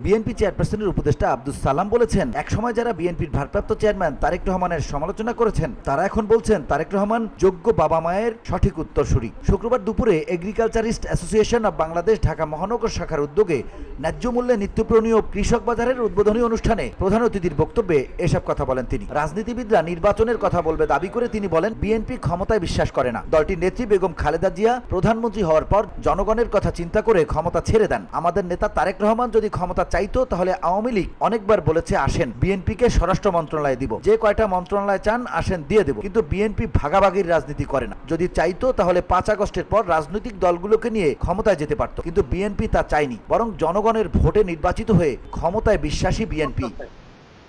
BNP চেয়ারপারসনের উপদেষ্টা আব্দুস সালাম বলেছেন, একসময় যারা বিএনপির ভারপ্রাপ্ত চেয়ারম্যান তারেক রহমানের সমালোচনা করেছেন তারা এখন বলছেন তারেক রহমান যোগ্য বাবা মায়ের সঠিক উত্তরসূরি। শুক্রবার দুপুরে agriculturist association of Bangladesh Dhaka মহানগর শাখার উদ্যোগে ন্যায্য মূল্যে নিত্যপ্রণীয় কৃষক বাজারের উদ্বোধনী অনুষ্ঠানে প্রধান অতিথির বক্তব্যে এসব কথা বলেন তিনি। রাজনীতিবিদরা নির্বাচনের কথা বলবে দাবি করে তিনি বলেন, বিএনপি ক্ষমতায় বিশ্বাস করে না। দলটির নেত্রী বেগম খালেদা জিয়া প্রধানমন্ত্রী হওয়ার পর জনগণের কথা চিন্তা করে ক্ষমতা ছেড়ে দেন। আমাদের নেতা তারেক রহমান যদি ক্ষমতা চাইতো তাহলে আওয়ামী লীগ অনেকবার বলেছে আসেন বিএনপিকে স্বরাষ্ট্র মন্ত্রণালয়ে দিব, যে কয়টা মন্ত্রণালয় চান আসেন দিয়ে দেব, কিন্তু বিএনপি ভাগাভাগির রাজনীতি করে না। যদি চাইতো তাহলে 5 আগস্টের পর রাজনৈতিক দলগুলোকে নিয়ে ক্ষমতায় যেতে পারত, কিন্তু বিএনপি তা চায়নি, বরং জনগণের ভোটে নির্বাচিত হয়ে ক্ষমতায় বিশ্বাসী বিএনপি।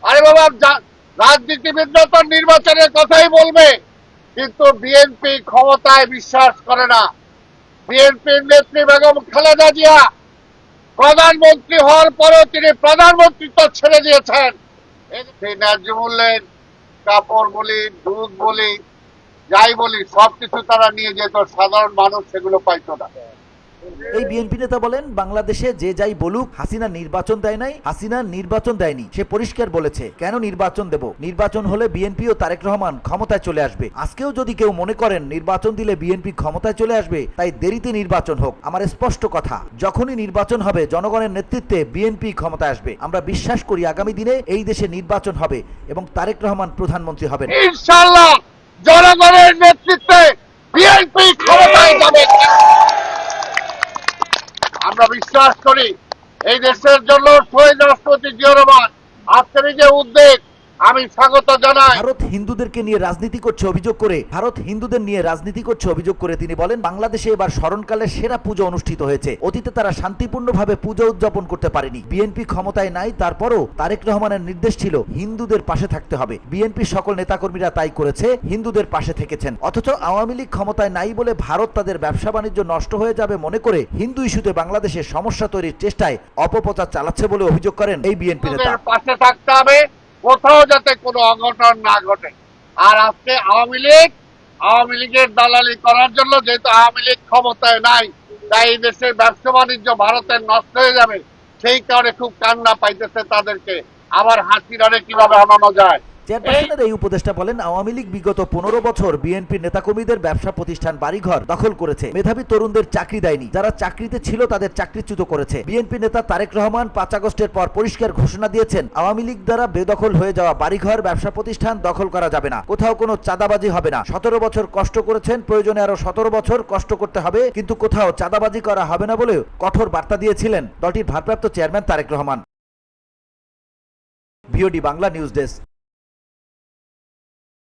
আরে বাবা, রাজনীতিবিদরা তো নির্বাচনের কথাই বলবে, কিন্তু বিএনপি ক্ষমতায় বিশ্বাস করে না। বিএনপির নেত্রী বেগম খালেদা জিয়া প্রধানমন্ত্রী হওয়ার পরেও তিনি প্রধানমন্ত্রিত্ব ছেড়ে দিয়েছেন। সেই ন্যায্য মূল্যের কাপড় বলি, দুধ বলি, যাই বলি, সবকিছু তারা নিয়ে যেত, সাধারণ মানুষ সেগুলো পাইতো না। এই বিএনপি নেতা বলেন, বাংলাদেশে যে যাই বলুক হাসিনা নির্বাচন দেয় নাই, হাসিনা নির্বাচন দেয়নি, সে পরিষ্কার বলেছে। কেন নির্বাচন দেব? নির্বাচন হলে বিএনপি ও তারেক রহমান ক্ষমতায় চলে আসবে। আজকেও যদি কেউ মনে করেন নির্বাচন দিলে বিএনপি ক্ষমতায় চলে আসবে, তাই দেরিতে নির্বাচন হোক। আমার স্পষ্ট কথা, যখনই নির্বাচন হবে জনগণের নেতৃত্বে বিএনপি ক্ষমতায় আসবে। আমরা বিশ্বাস করি আগামী দিনে এই দেশে নির্বাচন হবে এবং তারেক রহমান প্রধানমন্ত্রী হবেন ইনশাআল্লাহ। জনগণের নেতৃত্বে বিএনপি ক্ষমতায় যাবে। আমরা বিশ্বাস করি এই দেশের জন্য শহীদ রাষ্ট্রপতি জিয়াউর রহমান আজকের যে উদ্যোগ আমি স্বাগত জানাই। ভারত হিন্দুদেরকে নিয়ে রাজনীতি করছে অভিযোগ করে তিনি বলেন, বাংলাদেশে এবার স্মরণকালের সেরা পুজো অনুষ্ঠিত হয়েছে। অতীতে তারা শান্তিপূর্ণভাবে পুজো উদযাপন করতে পারেনি। বিএনপি ক্ষমতায় নাই, তারপরও তারেক রহমানের নির্দেশ ছিল হিন্দুদের পাশে থাকতে হবে। বিএনপি সকল নেতাকর্মীরা তাই করেছে, হিন্দুদের পাশে থেকেছেন। অথচ আওয়ামী লীগ ক্ষমতায় নাই বলে ভারত তাদের ব্যবসা বাণিজ্য নষ্ট হয়ে যাবে মনে করে হিন্দু ইস্যুতে বাংলাদেশে সমস্যা তৈরির চেষ্টায় অপপ্রচার চালাচ্ছে বলে অভিযোগ করেন এই বিএনপি নেতা। পাশে থাকতে হবে, কোথাও যাতে কোনো অঘটন না ঘটে। আর আজকে আওয়ামী লীগের দালালি করার জন্য, যেহেতু আওয়ামী লীগ ক্ষমতায় নাই, তাই এই দেশের ব্যবসা বাণিজ্য ভারতের নষ্ট হয়ে যাবে, সেই কারণে খুব কান্না পাইতেছে তাদেরকে। আবার হাসিনারে কিভাবে আনানো যায়। চেয়ারপারসনের এই উপদেষ্টা বলেন, আওয়ামী লীগ বিগত 15 বছর বিএনপির নেতাকর্মীদের ব্যবসা প্রতিষ্ঠান বাড়িঘর দখল করেছে, মেধাবী তরুণদের চাকরি দেয়নি, যারা চাকরিতে ছিল তাদের চাকরিচ্যুত করেছে। বিএনপি নেতা তারেক রহমান 5 আগস্টের পর পরিষ্কার ঘোষণা দিয়েছেন, আওয়ামী লীগ দ্বারা বেদখল হয়ে যাওয়া বাড়িঘর ব্যবসা প্রতিষ্ঠান দখল করা যাবে না, কোথাও কোনো চাঁদাবাজি হবে না। 17 বছর কষ্ট করেছেন, প্রয়োজনে আরো 17 বছর কষ্ট করতে হবে, কিন্তু কোথাও চাঁদাবাজি করা হবে না বলেও কঠোর বার্তা দিয়েছিলেন দলটির ভারপ্রাপ্ত chairman Tarique Rahman. VOD Bangla news desk.